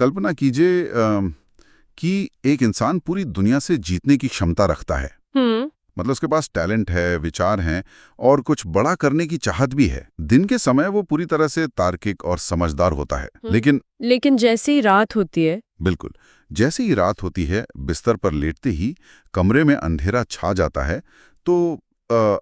कल्पना कीजिए कि एक इंसान पूरी दुनिया से जीतने की क्षमता रखता है। मतलब उसके पास टैलेंट है, विचार हैं और कुछ बड़ा करने की चाहत भी है। दिन के समय वो पूरी तरह से तार्किक और समझदार होता है, लेकिन जैसे ही रात होती है। बिल्कुल, जैसे ही रात होती है, बिस्तर पर लेटते ही कमरे में अंधेरा छा जाता है तो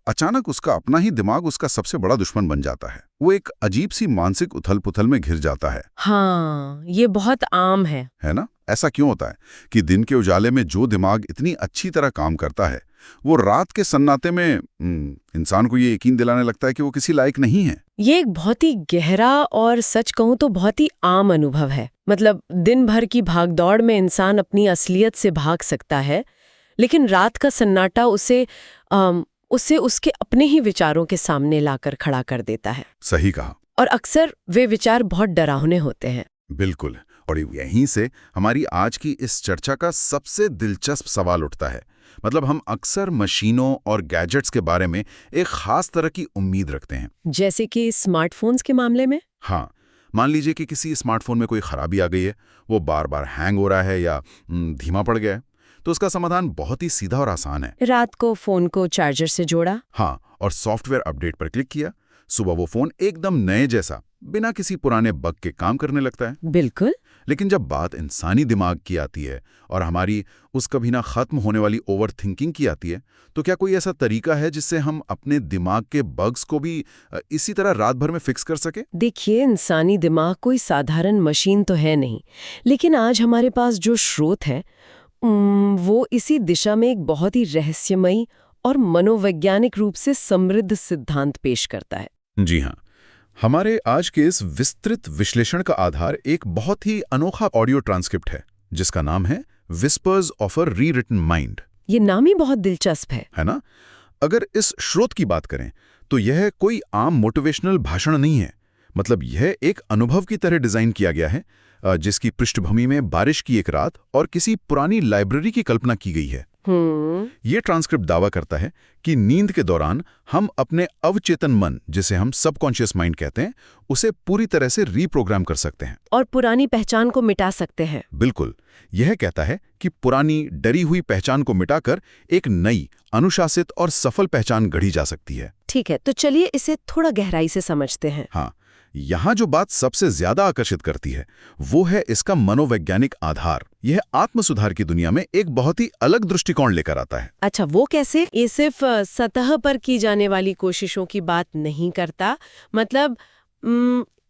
अचानक उसका अपना ही दिमाग उसका सबसे बड़ा दुश्मन बन जाता है। वो एक अजीब सी मानसिक उथल-पुथल में घिर जाता है। हाँ, ये बहुत आम है ना? ऐसा क्यों होता है कि दिन के उजाले में जो दिमाग इतनी अच्छी तरह काम करता है, वो रात के सन्नाटे में इंसान को ये यकीन दिलाने लगता है कि वो किसी लायक नहीं है। ये एक बहुत ही गहरा और सच कहूँ तो बहुत ही आम अनुभव है। मतलब दिन भर की भागदौड़ में इंसान अपनी असलियत से भाग सकता है, लेकिन रात का सन्नाटा उसे उसके अपने ही विचारों के सामने लाकर खड़ा कर देता है। सही कहा। और अक्सर वे विचार बहुत डरावने होते हैं। बिल्कुल। और यहीं से हमारी आज की इस चर्चा का सबसे दिलचस्प सवाल उठता है। मतलब हम अक्सर मशीनों और गैजेट्स के बारे में एक खास तरह की उम्मीद रखते हैं, जैसे कि स्मार्टफोन्स के मामले में। हाँ, मान लीजिए कि किसी स्मार्टफोन में कोई खराबी आ गई है, वो बार बार हैंग हो रहा है या धीमा पड़ गया है, तो उसका समाधान बहुत ही सीधा और आसान है। रात को फोन को चार्जर से जोड़ा, हाँ, और सॉफ्टवेयर अपडेट पर क्लिक किया, सुबह वो फोन एकदम नए जैसा बिना किसी पुराने बग के काम करने लगता है। बिल्कुल। लेकिन जब बात इंसानी दिमाग की आती है और हमारी उस कभी ना खत्म होने वाली ओवर थिंकिंग की आती है, तो क्या कोई ऐसा तरीका है जिससे हम अपने दिमाग के बग्स को भी इसी तरह रात भर में फिक्स कर सके? देखिए, इंसानी दिमाग कोई साधारण मशीन तो है नहीं, लेकिन आज हमारे पास जो स्रोत है वो इसी दिशा में एक बहुत ही रहस्यमयी और मनोवैज्ञानिक रूप से समृद्ध सिद्धांत पेश करता है। जी हाँ, हमारे आज के इस विस्तृत विश्लेषण का आधार एक बहुत ही अनोखा ऑडियो ट्रांसक्रिप्ट है, जिसका नाम है whispers of a rewritten mind. ये नाम ही बहुत दिलचस्प है ना? अगर इस स्रोत की बात करें तो यह कोई आम मोटिवेशनल भाषण नहीं है। मतलब यह एक अनुभव की तरह डिजाइन किया गया है, जिसकी पृष्ठभूमि में बारिश की एक रात और किसी पुरानी लाइब्रेरी की कल्पना की गई है। ये ट्रांसक्रिप्ट दावा करता है कि नींद के दौरान हम अपने अवचेतन मन, जिसे हम सबकॉन्शियस माइंड कहते हैं, उसे पूरी तरह से रीप्रोग्राम कर सकते हैं और पुरानी पहचान को मिटा सकते हैं। बिल्कुल। यह कहता है कि पुरानी डरी हुई पहचान को मिटाकर एक नई, अनुशासित और सफल पहचान गढ़ी जा सकती है। ठीक है, तो चलिए इसे थोड़ा गहराई से समझते हैं। हाँ, यहाँ जो बात सबसे ज्यादा आकर्षित करती है वो है इसका मनोवैज्ञानिक आधार। यह आत्मसुधार की दुनिया में एक बहुत ही अलग दृष्टिकोण लेकर आता है। अच्छा, वो कैसे? ये सिर्फ सतह पर की जाने वाली कोशिशों की बात नहीं करता। मतलब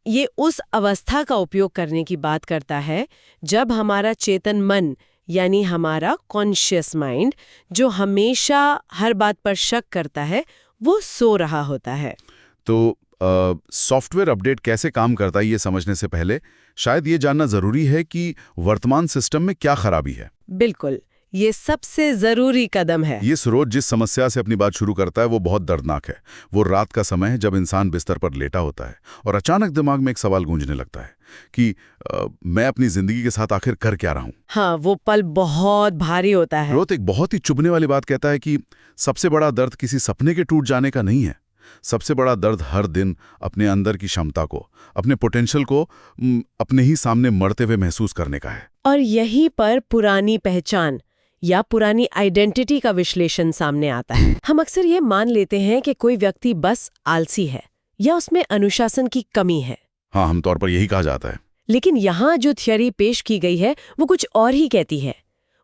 ये उस अवस्था का उपयोग करने की बात करता है जब हमारा चेतन मन, यानी हमारा कॉन्शियस माइंड, जो हमेशा हर बात पर शक करता है, वो सो रहा होता है। तो सॉफ्टवेयर अपडेट कैसे काम करता है ये समझने से पहले शायद ये जानना जरूरी है कि वर्तमान सिस्टम में क्या खराबी है। बिल्कुल, ये सबसे जरूरी कदम है। ये स्रोत जिस समस्या से अपनी बात शुरू करता है वो बहुत दर्दनाक है। वो रात का समय है जब इंसान बिस्तर पर लेटा होता है और अचानक दिमाग में एक सवाल गूंजने लगता है कि मैं अपनी जिंदगी के साथ आखिर कर क्या रहा हूं। हाँ, वो पल बहुत भारी होता है। स्रोत एक बहुत ही चुभने वाली बात कहता है कि सबसे बड़ा दर्द किसी सपने के टूट जाने का नहीं है। सबसे बड़ा दर्द हर दिन अपने अंदर की क्षमता को, अपने पोटेंशियल को अपने ही सामने मरते हुए महसूस करने का है। और यहीं पर पुरानी पहचान या पुरानी आइडेंटिटी का विश्लेषण सामने आता है। हम अक्सर ये मान लेते हैं कि कोई व्यक्ति बस आलसी है या उसमें अनुशासन की कमी है। हाँ, आमतौर पर यही कहा जाता है। लेकिन यहाँ जो थ्योरी पेश की गई है वो कुछ और ही कहती है।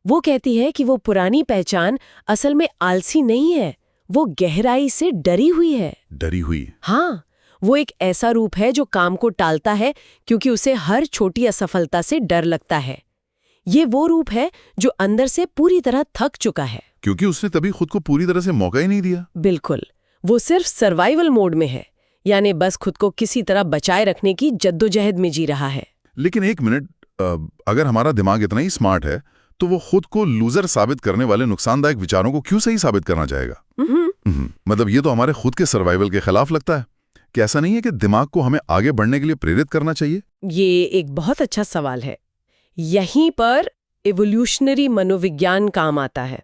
वो कहती है कि वो पुरानी पहचान असल में आलसी नहीं है, वो गहराई से डरी हुई है। डरी हुई? हाँ, वो एक ऐसा रूप है जो काम को टालता है क्योंकि उसे हर छोटी असफलता से डर लगता है। ये वो रूप है जो अंदर से पूरी तरह थक चुका है, क्योंकि उसने तभी खुद को पूरी तरह से मौका ही नहीं दिया। बिल्कुल, वो सिर्फ सर्वाइवल मोड में है, यानी बस खुद को किसी तरह बचाए रखने की जद्दोजहद में जी रहा है। लेकिन एक मिनट, अगर हमारा दिमाग इतना ही स्मार्ट है तो वो खुद को लूजर साबित करने वाले नुकसानदायक विचारों को क्यों सही साबित करना चाहेगा? मतलब ये तो हमारे खुद के सर्वाइवल के खिलाफ लगता है। क्या ऐसा नहीं है कि दिमाग को हमें आगे बढ़ने के लिए प्रेरित करना चाहिए? ये एक बहुत अच्छा सवाल है। यहीं पर इवोल्यूशनरी मनोविज्ञान काम आता है।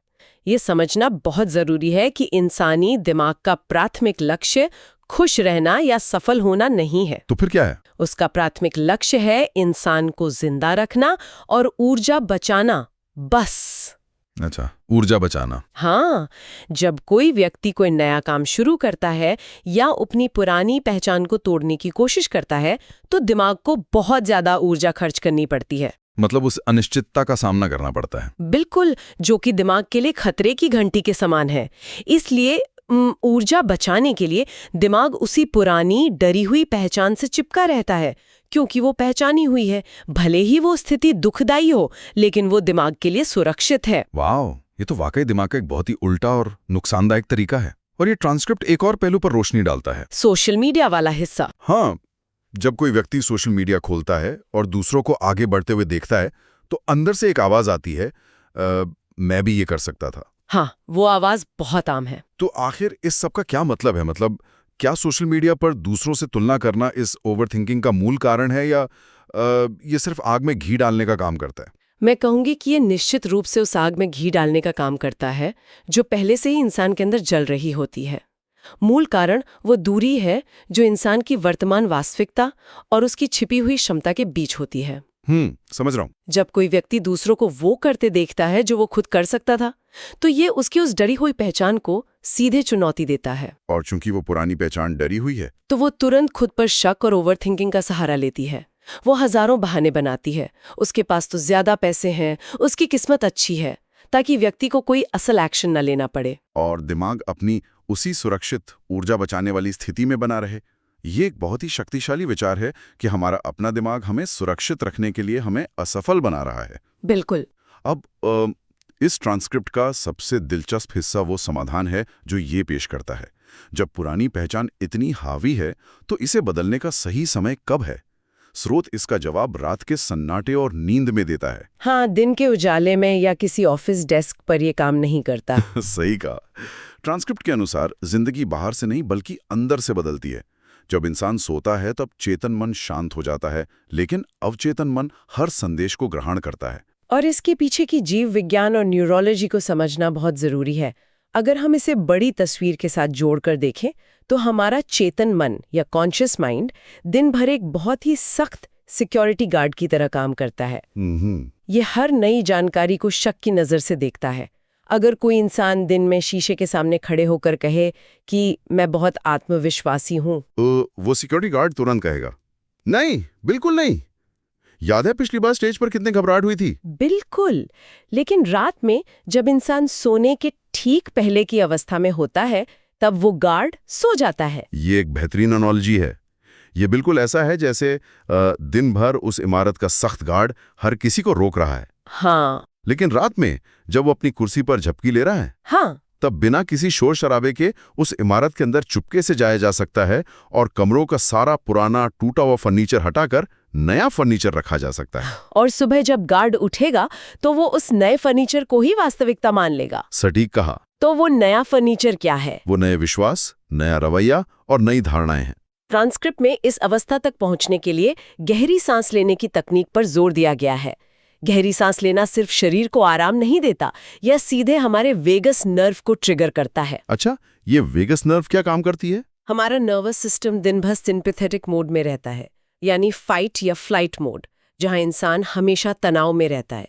ये समझना बहुत जरूरी है कि इंसानी दिमाग का प्राथमिक लक्ष्य खुश रहना या सफल होना नहीं है। तो फिर क्या है? उसका प्राथमिक लक्ष्य है इंसान को जिंदा रखना और ऊर्जा बचाना, बस। अच्छा, ऊर्जा बचाना। हाँ, जब कोई व्यक्ति कोई नया काम शुरू करता है या अपनी पुरानी पहचान को तोड़ने की कोशिश करता है तो दिमाग को बहुत ज्यादा ऊर्जा खर्च करनी पड़ती है। मतलब उस अनिश्चितता का सामना करना पड़ता है। बिल्कुल, जो कि दिमाग के लिए खतरे की घंटी के समान है। इसलिए ऊर्जा बचाने के लिए दिमाग उसी पुरानी डरी हुई पहचान से चिपका रहता है, क्योंकि वो पहचानी हुई है। भले ही वो स्थिति दुखदाई हो, लेकिन वो दिमाग के लिए सुरक्षित है। वाह, ये तो वाकई दिमाग का एक बहुत ही उल्टा और नुकसानदायक तरीका है। और ये ट्रांसक्रिप्ट एक और पहलू पर रोशनी डालता है। सोशल मीडिया वाला हिस्सा। हाँ, जब कोई व्यक्ति सोशल मीडिया खोलता है और दूसरों को आगे बढ़ते हुए देखता है तो अंदर से एक आवाज आती है, मैं भी ये कर सकता था। हाँ, वो आवाज बहुत आम है। तो आखिर इस सब का क्या मतलब है? मतलब क्या सोशल मीडिया पर दूसरों से तुलना करना इस ओवरथिंकिंग का मूल कारण है, या ये सिर्फ आग में घी डालने का काम करता है? मैं कहूंगी कि ये निश्चित रूप से उस आग में घी डालने का काम करता है जो पहले से ही इंसान के अंदर जल रही होती है। मूल कारण वो दूरी है जो इंसान की वर्तमान वास्तविकता और उसकी छिपी हुई क्षमता के बीच होती है। समझ रहा हूँ। जब कोई व्यक्ति दूसरों को वो करते देखता है जो वो खुद कर सकता था, तो ये उसकी उस डरी हुई पहचान को सीधे चुनौती देता है। और चूंकि वो पुरानी पहचान डरी हुई है, तो वो तुरंत खुद पर शक और ओवरथिंकिंग का सहारा लेती है। वो हजारों बहाने बनाती है। उसके पास तो ज्यादा पैसे हैं, उसकी किस्मत अच्छी है, ताकि व्यक्ति को कोई असल एक्शन न लेना पड़े। और दिमाग अपनी उसी सुरक्षित ऊर्जा बचाने वाली स्थिति में बना रहे। ये एक बहुत ही शक्तिशाली विचार है कि हमारा अपना दिमाग हमें सुरक्षित रखने के लिए हमें असफल बना रहा है। बिल्कुल। अब इस ट्रांसक्रिप्ट का सबसे दिलचस्प हिस्सा वो समाधान है जो ये पेश करता है। जब पुरानी पहचान इतनी हावी है तो इसे बदलने का सही समय कब है? स्रोत इसका जवाब रात के सन्नाटे और नींद में देता है। हाँ, दिन के उजाले में या किसी ऑफिस डेस्क पर यह काम नहीं करता। सही कहा। ट्रांसक्रिप्ट के अनुसार जिंदगी बाहर से नहीं बल्कि अंदर से बदलती है। जब इंसान सोता है तब चेतन मन शांत हो जाता है, लेकिन अवचेतन मन हर संदेश को ग्रहण करता है। और इसके पीछे की जीव विज्ञान और न्यूरोलॉजी को समझना बहुत जरूरी है। अगर हम इसे बड़ी तस्वीर के साथ जोड़कर देखें तो हमारा चेतन मन या कॉन्शियस माइंड दिन भर एक बहुत ही सख्त सिक्योरिटी गार्ड की तरह काम करता है। ये हर नई जानकारी को शक की नजर से देखता है। अगर कोई इंसान दिन में शीशे के सामने खड़े होकर कहे कि मैं बहुत आत्मविश्वासी हूं, वो सिक्योरिटी गार्ड तुरंत कहेगा, नहीं, बिल्कुल नहीं। याद है पिछली बार स्टेज पर कितनी घबराहट हुई थी? बिल्कुल। लेकिन रात में जब इंसान सोने के ठीक पहले की अवस्था में होता है तब वो गार्ड सो जाता है। ये एक बेहतरीन एनालॉजी है। ये बिल्कुल ऐसा है जैसे दिन भर उस इमारत का सख्त गार्ड हर किसी को रोक रहा है। हाँ। लेकिन रात में जब वो अपनी कुर्सी पर झपकी ले रहा है, हाँ, तब बिना किसी शोर शराबे के उस इमारत के अंदर चुपके से जाया जा सकता है और कमरों का सारा पुराना टूटा हुआ फर्नीचर हटाकर नया फर्नीचर रखा जा सकता है। और सुबह जब गार्ड उठेगा तो वो उस नए फर्नीचर को ही वास्तविकता मान लेगा। सटीक कहा। तो वो नया फर्नीचर क्या है? वो नए विश्वास, नया रवैया और नई धारणाएं हैं। ट्रांसक्रिप्ट में इस अवस्था तक पहुंचने के लिए गहरी सांस लेने की तकनीक पर जोर दिया गया है। गहरी सांस लेना सिर्फ शरीर को आराम नहीं देता, यह सीधे हमारे वेगस नर्व को ट्रिगर करता है। अच्छा, ये वेगस नर्व क्या काम करती है? हमारा नर्वस सिस्टम दिन भर सिंपैथेटिक मोड में रहता है, यानी फाइट या फ्लाइट मोड, जहां इंसान हमेशा तनाव में रहता है।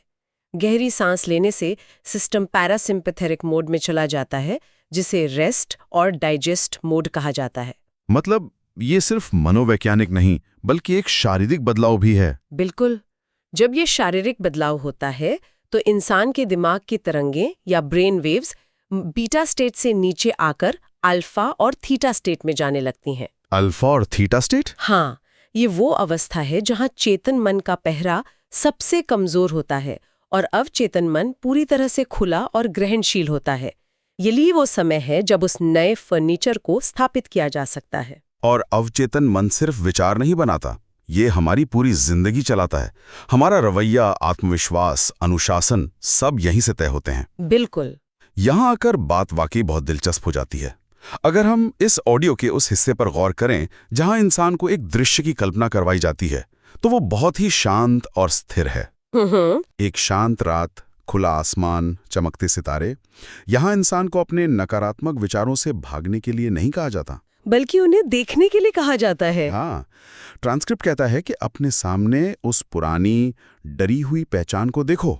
गहरी सांस लेने से सिस्टम पैरासिम्पैथेटिक मोड में चला जाता है, जिसे रेस्ट और डाइजेस्ट मोड कहा जाता है। मतलब ये सिर्फ मनोवैज्ञानिक नहीं बल्कि एक शारीरिक बदलाव भी है। बिल्कुल। जब ये शारीरिक बदलाव होता है तो इंसान के दिमाग की तरंगें या ब्रेन वेव्स बीटा स्टेट से नीचे आकर अल्फा और थीटा स्टेट में जाने लगती हैं। अल्फा और थीटा स्टेट? हाँ, ये वो अवस्था है जहां चेतन मन का पहरा सबसे कमजोर होता है और अवचेतन मन पूरी तरह से खुला और ग्रहणशील होता है। यही वो समय है जब उस नए फर्नीचर को स्थापित किया जा सकता है। और अवचेतन मन सिर्फ विचार नहीं बनाता, ये हमारी पूरी जिंदगी चलाता है। हमारा रवैया, आत्मविश्वास, अनुशासन सब यहीं से तय होते हैं। बिल्कुल। यहां आकर बात वाकई बहुत दिलचस्प हो जाती है। अगर हम इस ऑडियो के उस हिस्से पर गौर करें जहां इंसान को एक दृश्य की कल्पना करवाई जाती है, तो वो बहुत ही शांत और स्थिर है। एक शांत रात, खुला आसमान, चमकते सितारे। यहां इंसान को अपने नकारात्मक विचारों से भागने के लिए नहीं कहा जाता, बल्कि उन्हें देखने के लिए कहा जाता है। हाँ, ट्रांसक्रिप्ट कहता है कि अपने सामने उस पुरानी डरी हुई पहचान को देखो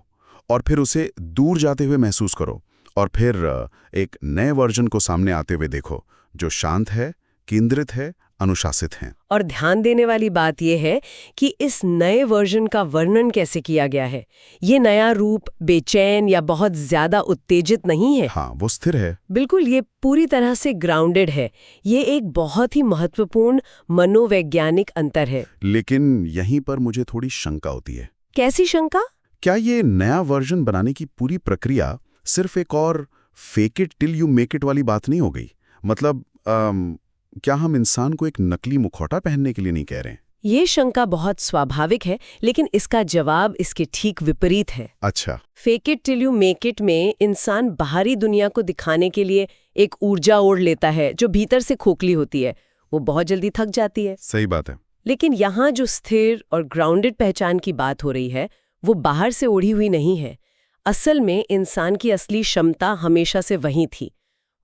और फिर उसे दूर जाते हुए महसूस करो और फिर एक नए वर्जन को सामने आते हुए देखो जो शांत है, केंद्रित है, अनुशासित है। और ध्यान देने वाली बात यह है कि इस नए वर्जन का वर्णन कैसे किया गया है। ये नया रूप बेचैन या बहुत ज्यादा उत्तेजित नहीं है। हाँ, वो स्थिर है। बिल्कुल, ये पूरी तरह से ग्राउंडेड है। ये एक बहुत ही महत्वपूर्ण मनोवैज्ञानिक अंतर है। लेकिन यहीं पर मुझे थोड़ी शंका होती है। कैसी शंका? क्या ये नया वर्जन बनाने की पूरी प्रक्रिया सिर्फ एक और fake it till you make it वाली बात नहीं हो गई? मतलब क्या हम इंसान को एक नकली मुखौटा पहनने के लिए नहीं कह रहे हैं? ये शंका बहुत स्वाभाविक है, लेकिन इसका जवाब इसके ठीक विपरीत है। अच्छा। Fake it till you make it में इंसान बाहरी दुनिया को दिखाने के लिए एक ऊर्जा ओढ़ लेता है जो भीतर से खोखली होती है। वो बहुत जल्दी थक जाती है। सही बात है। लेकिन यहाँ जो स्थिर और ग्राउंडेड पहचान की बात हो रही है वो बाहर से ओढ़ी हुई नहीं है। असल में इंसान की असली क्षमता हमेशा से वहीं थी।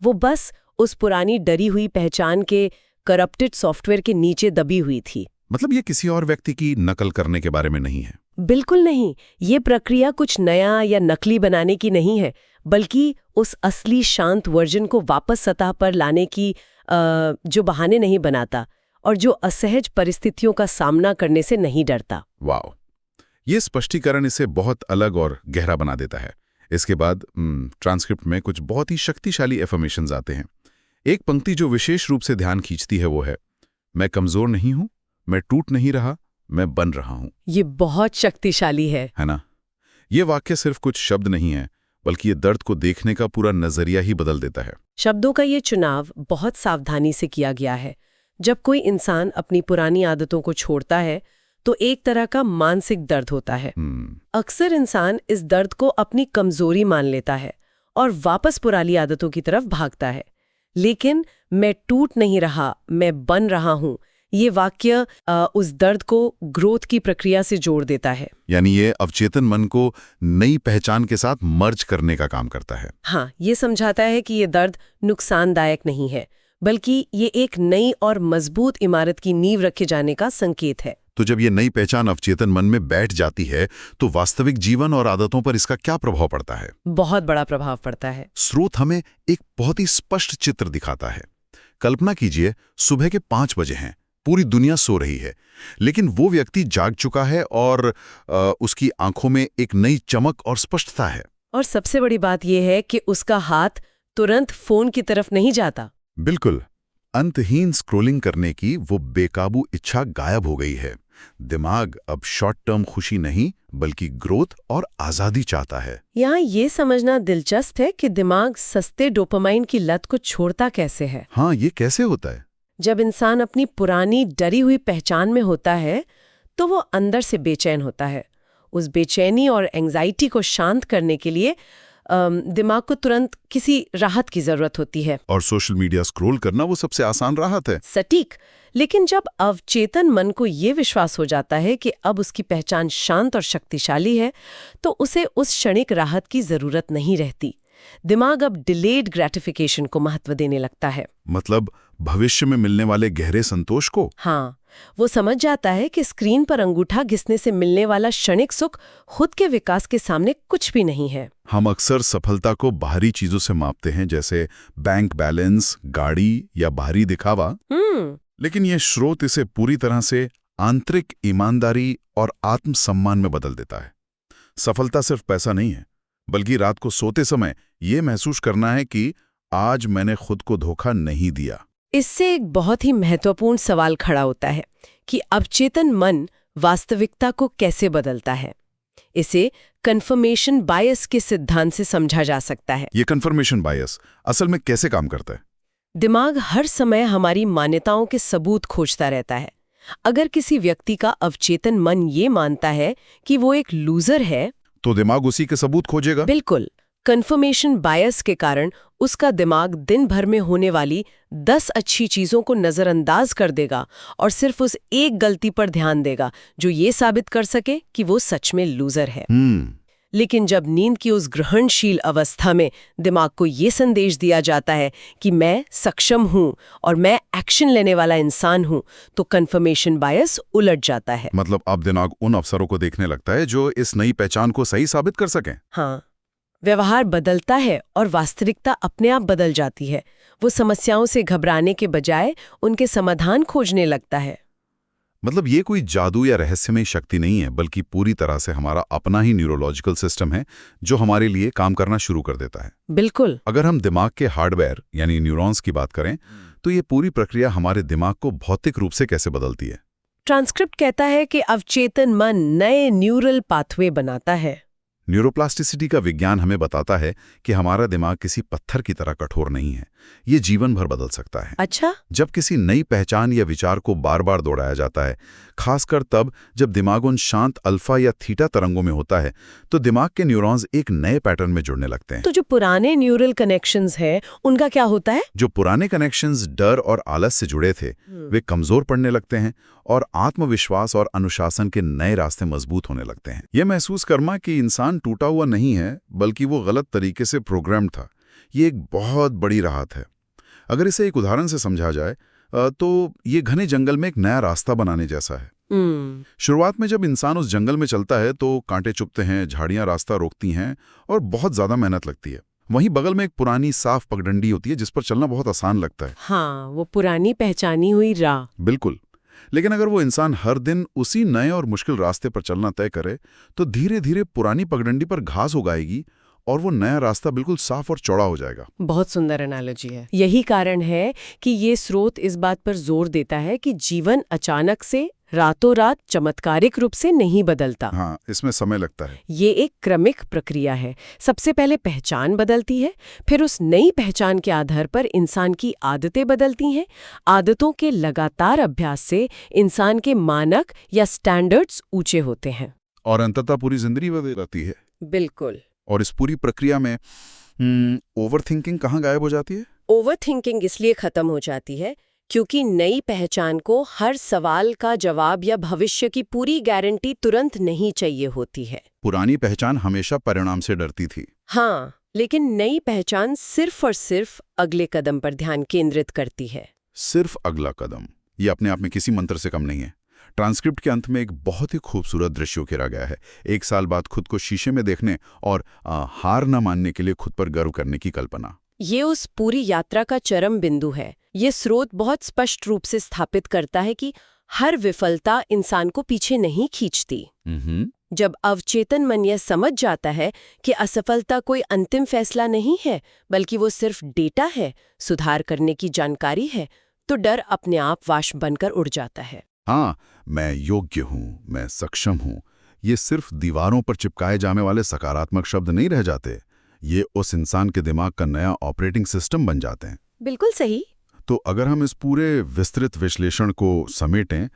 वो बस उस पुरानी डरी हुई पहचान के करप्टेड सॉफ्टवेयर के नीचे दबी हुई थी। मतलब ये किसी और व्यक्ति की नकल करने के बारे में नहीं है? बिल्कुल नहीं। ये प्रक्रिया कुछ नया या नकली बनाने की नहीं है, बल्कि उस असली शांत वर्जन को वापस सतह पर लाने की जो बहाने नहीं बनाता और जो असहज परिस्थितियों का सामना करने से नहीं डरता। वाह, ये स्पष्टीकरण इसे बहुत अलग और गहरा बना देता है। इसके बाद ट्रांसक्रिप्ट में कुछ बहुत ही शक्तिशाली एफर्मेशंस आते हैं। एक पंक्ति जो विशेष रूप से ध्यान खींचती है वो है, मैं कमजोर नहीं हूं, मैं टूट नहीं रहा, मैं बन रहा हूं। ये बहुत शक्तिशाली है ना? ये वाक्य सिर्फ कुछ शब्द नहीं है, बल्कि ये दर्द को देखने का पूरा नजरिया ही बदल देता है। शब्दों का ये चुनाव बहुत सावधानी से किया गया है। जब कोई इंसान अपनी पुरानी आदतों को छोड़ता है तो एक तरह का मानसिक दर्द होता है। अक्सर इंसान इस दर्द को अपनी कमजोरी मान लेता है और वापस पुरानी आदतों की तरफ भागता है। लेकिन मैं टूट नहीं रहा, मैं बन रहा हूं, ये वाक्य उस दर्द को ग्रोथ की प्रक्रिया से जोड़ देता है। यानी ये अवचेतन मन को नई पहचान के साथ मर्ज करने का काम करता है। हाँ, ये समझाता है कि ये दर्द नुकसानदायक नहीं है, बल्कि ये एक नई और मजबूत इमारत की नींव रखे जाने का संकेत है। तो जब ये नई पहचान अवचेतन मन में बैठ जाती है तो वास्तविक जीवन और आदतों पर इसका क्या प्रभाव पड़ता है? बहुत बड़ा प्रभाव पड़ता है। स्रोत हमें एक बहुत ही स्पष्ट चित्र दिखाता है। कल्पना कीजिए, सुबह के 5 बजे हैं, पूरी दुनिया सो रही है, लेकिन वो व्यक्ति जाग चुका है और उसकी आंखों में एक नई चमक और स्पष्टता है। और सबसे बड़ी बात यह है कि उसका हाथ तुरंत फोन की तरफ नहीं जाता। बिल्कुल, अंतहीन स्क्रोलिंग करने की वो बेकाबू इच्छा गायब हो गई है। दिमाग अब शॉर्ट टर्म खुशी नहीं बल्कि ग्रोथ और आजादी चाहता है। यहाँ ये समझना दिलचस्प है कि दिमाग सस्ते डोपामाइन की लत को छोड़ता कैसे है। हाँ, ये कैसे होता है? जब इंसान अपनी पुरानी डरी हुई पहचान में होता है तो वो अंदर से बेचैन होता है। उस बेचैनी और एंजाइटी को शांत करने के लिए दिमाग को तुरंत किसी राहत की जरूरत होती है। और सोशल मीडिया स्क्रॉल करना वो सबसे आसान राहत है। सटीक। लेकिन जब अवचेतन मन को ये विश्वास हो जाता है कि अब उसकी पहचान शांत और शक्तिशाली है तो उसे उस क्षणिक राहत की जरूरत नहीं रहती। दिमाग अब डिलेड ग्रेटिफिकेशन को महत्व देने लगता है। मतलब भविष्य में मिलने वाले गहरे संतोष को? हाँ, वो समझ जाता है कि स्क्रीन पर अंगूठा घिसने से मिलने वाला क्षणिक सुख खुद के विकास के सामने कुछ भी नहीं है। हम अक्सर सफलता को बाहरी चीजों से मापते हैं, जैसे बैंक बैलेंस, गाड़ी या बाहरी दिखावा। लेकिन यह स्रोत इसे पूरी तरह से आंतरिक ईमानदारी और आत्मसम्मान में बदल देता है। सफलता सिर्फ पैसा नहीं है, बल्कि रात को सोते समय ये महसूस करना है कि आज मैंने खुद को धोखा नहीं दिया। इससे एक बहुत ही महत्वपूर्ण सवाल खड़ा होता है कि अवचेतन मन वास्तविकता को कैसे बदलता है। इसे कन्फर्मेशन बायस के सिद्धांत से समझा जा सकता है। ये कन्फर्मेशन बायस असल में कैसे काम करता है? दिमाग हर समय हमारी मान्यताओं के सबूत खोजता रहता है। अगर किसी व्यक्ति का अवचेतन मन ये मानता है कि वो एक लूजर है तो दिमाग उसी के सबूत खोजेगा। बिल्कुल। कन्फर्मेशन बायस के कारण उसका दिमाग दिन भर में होने वाली 10 अच्छी चीजों को नजरअंदाज कर देगा और सिर्फ उस एक गलती पर ध्यान देगा जो ये साबित कर सके कि वो सच में लूजर है। लेकिन जब नींद की उस ग्रहणशील अवस्था में दिमाग को ये संदेश दिया जाता है कि मैं सक्षम हूं और मैं एक्शन लेने वाला इंसान हूं, तो कन्फर्मेशन बायस उलट जाता है। मतलब अब दिमाग उन अवसरों को देखने लगता है जो इस नई पहचान को सही साबित कर सकें। हाँ, व्यवहार बदलता है और वास्तविकता अपने आप बदल जाती है। वो समस्याओं से घबराने के बजाय उनके समाधान खोजने लगता है। मतलब ये कोई जादू या रहस्यमय शक्ति नहीं है, बल्कि पूरी तरह से हमारा अपना ही न्यूरोलॉजिकल सिस्टम है जो हमारे लिए काम करना शुरू कर देता है। बिल्कुल। अगर हम दिमाग के हार्डवेयर यानी न्यूरॉन्स की बात करें तो ये पूरी प्रक्रिया हमारे दिमाग को भौतिक रूप से कैसे बदलती है? ट्रांसक्रिप्ट कहता है कि अवचेतन मन नए न्यूरल पाथवे बनाता है। न्यूरोप्लास्टिसिटी का विज्ञान हमें बताता है कि हमारा दिमाग किसी पत्थर की तरह कठोर नहीं है, ये जीवन भर बदल सकता है। अच्छा? जब किसी नई पहचान या विचार को बार बार दोहराया जाता है, खासकर तब जब दिमाग उन शांत अल्फा या थीटा तरंगों में होता है, तो दिमाग के न्यूरॉन्स एक नए पैटर्न में जुड़ने लगते हैं। तो जो पुराने न्यूरल कनेक्शंस हैं, उनका क्या होता है? जो पुराने कनेक्शंस डर और आलस से जुड़े थे, वे कमजोर पड़ने लगते हैं और आत्मविश्वास और अनुशासन के नए रास्ते मजबूत होने लगते हैं। यह महसूस करना कि इंसान टूटा हुआ नहीं है, बल्कि वो गलत तरीके से प्रोग्राम्ड था, ये एक बहुत बड़ी राहत है। अगर इसे एक उदाहरण से समझा जाए तो ये घने जंगल में एक नया रास्ता बनाने जैसा है। शुरुआत में जब इंसान उस जंगल में चलता है तो कांटे चुभते हैं, झाड़ियां रास्ता रोकती हैं और बहुत ज्यादा मेहनत लगती है। वहीं बगल में एक पुरानी साफ पगडंडी होती है जिस पर चलना बहुत आसान लगता है। हाँ, वो पुरानी पहचानी हुई राह। बिल्कुल। लेकिन अगर वो इंसान हर दिन उसी नए और मुश्किल रास्ते पर चलना तय करे तो धीरे धीरे पुरानी पगडंडी पर घास उगाएगी और वो नया रास्ता बिल्कुल साफ और चौड़ा हो जाएगा। बहुत सुंदर एनालॉजी है। यही कारण है कि ये स्रोत इस बात पर जोर देता है कि जीवन अचानक से रातों रात चमत्कारिक रूप से नहीं बदलता। हाँ, इसमें समय लगता है। ये एक क्रमिक प्रक्रिया है। सबसे पहले पहचान बदलती है, फिर उस नई पहचान के आधार पर इंसान की आदतें बदलती हैं। आदतों के लगातार अभ्यास से इंसान के मानक या स्टैंडर्ड्स ऊंचे होते हैं और अंततः पूरी जिंदगी बदल जाती है। बिल्कुल। और इस पूरी प्रक्रिया में ओवरथिंकिंग कहाँ गायब हो जाती है? ओवरथिंकिंग इसलिए खत्म हो जाती है क्योंकि नई पहचान को हर सवाल का जवाब या भविष्य की पूरी गारंटी तुरंत नहीं चाहिए होती है। पुरानी पहचान हमेशा परिणाम से डरती थी। हाँ, लेकिन नई पहचान सिर्फ और सिर्फ अगले कदम पर ध्यान केंद्रित करती है। सिर्फ अगला कदम, ये अपने आप में किसी मंत्र से कम नहीं है। ट्रांसक्रिप्ट के अंत में एक बहुत ही खूबसूरत दृश्य उकेरा गया है। 1 साल बाद खुद को शीशे में देखने और हार न मानने के लिए खुद पर गर्व करने की कल्पना। ये उस पूरी यात्रा का चरम बिंदु है। ये स्रोत बहुत स्पष्ट रूप से स्थापित करता है कि हर विफलता इंसान को पीछे नहीं खींचती। जब अवचेतन मन यह समझ जाता है कि असफलता कोई अंतिम फैसला नहीं है, बल्कि वो सिर्फ डेटा है, सुधार करने की जानकारी है, तो डर अपने आप वाश बनकर उड़ जाता है। हाँ, मैं योग्य हूँ, मैं सक्षम हूँ, ये सिर्फ दीवारों पर चिपकाए जाने वाले सकारात्मक शब्द नहीं रह जाते। ये उस इंसान के दिमाग का नया ऑपरेटिंग सिस्टम बन जाते हैं। बिल्कुल सही। तो अगर हम इस पूरे विस्तृत विश्लेषण को समेटें,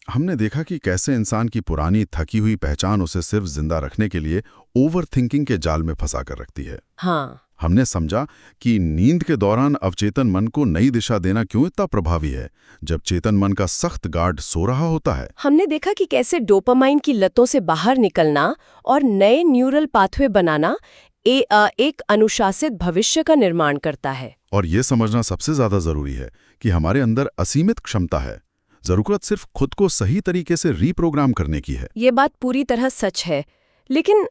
हमने देखा कि कैसे इंसान की पुरानी थकी हुई पहचान उसे सिर्फ जिंदा रखने के लिए ओवरथिंकिंग के जाल में फंसा कर रखती है। हाँ। हमने समझा कि नींद के दौरान अवचेतन मन को नई दिशा देना क्यों इतना प्रभावी है, जब चेतन मन का सख्त गार्ड सो रहा होता है। हमने देखा कि कैसे डोपामाइन की लतों से बाहर निकलना और नए न्यूरल पाथवे बनाना एक अनुशासित भविष्य का निर्माण करता है। और ये समझना सबसे ज्यादा जरूरी है कि हमारे अंदर असीमित क्षमता है, जरूरत सिर्फ खुद को सही तरीके से रीप्रोग्राम करने की है। ये बात पूरी तरह सच है, लेकिन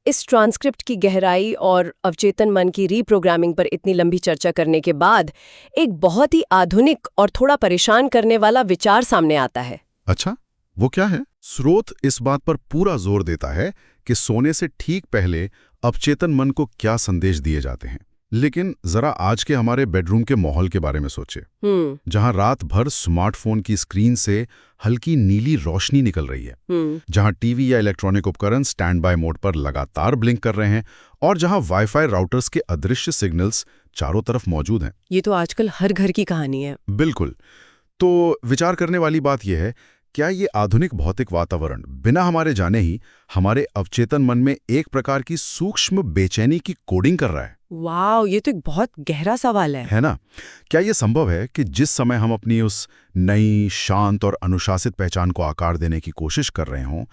इस ट्रांसक्रिप्ट की गहराई और अवचेतन मन की रीप्रोग्रामिंग पर इतनी लंबी चर्चा करने के बाद एक बहुत ही आधुनिक और थोड़ा परेशान करने वाला विचार सामने आता है। अच्छा, वो क्या है? स्रोत इस बात पर पूरा जोर देता है कि सोने से ठीक पहले अवचेतन मन को क्या संदेश दिए जाते हैं। लेकिन जरा आज के हमारे बेडरूम के माहौल के बारे में सोचे, जहां रात भर स्मार्टफोन की स्क्रीन से हल्की नीली रोशनी निकल रही है, जहां टीवी या इलेक्ट्रॉनिक उपकरण स्टैंड बाय मोड पर लगातार ब्लिंक कर रहे हैं और जहां वाईफाई राउटर्स के अदृश्य सिग्नल्स चारों तरफ मौजूद हैं। ये तो आजकल हर घर की कहानी है। बिल्कुल। तो विचार करने वाली बात यह है क्या ये आधुनिक भौतिक वातावरण बिना हमारे जाने ही हमारे अवचेतन मन में एक प्रकार की सूक्ष्म बेचैनी की कोडिंग कर रहा है? वाह, ये तो एक बहुत गहरा सवाल है। ना? क्या ये संभव है कि जिस समय हम अपनी उस नई, शांत और अनुशासित पहचान को आकार देने की कोशिश कर रहे हों,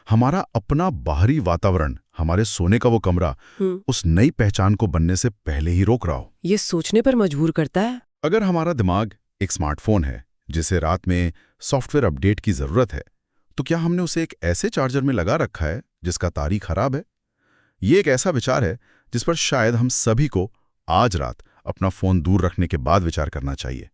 हमारा अपना बाहरी वातावरण, हमारे सोने का वो कमरा, उस नई पहचान को बनने से पहले ही रोक रहा हो? ये सोचने पर मजबूर करता है। अगर हमारा दिमाग एक स्मार्टफोन है जिसे रात में सॉफ्टवेयर अपडेट की जरूरत है, तो क्या हमने उसे एक ऐसे चार्जर में लगा रखा है जिसका तारी खराब है? ये एक ऐसा विचार है जिस पर शायद हम सभी को आज रात अपना फोन दूर रखने के बाद विचार करना चाहिए।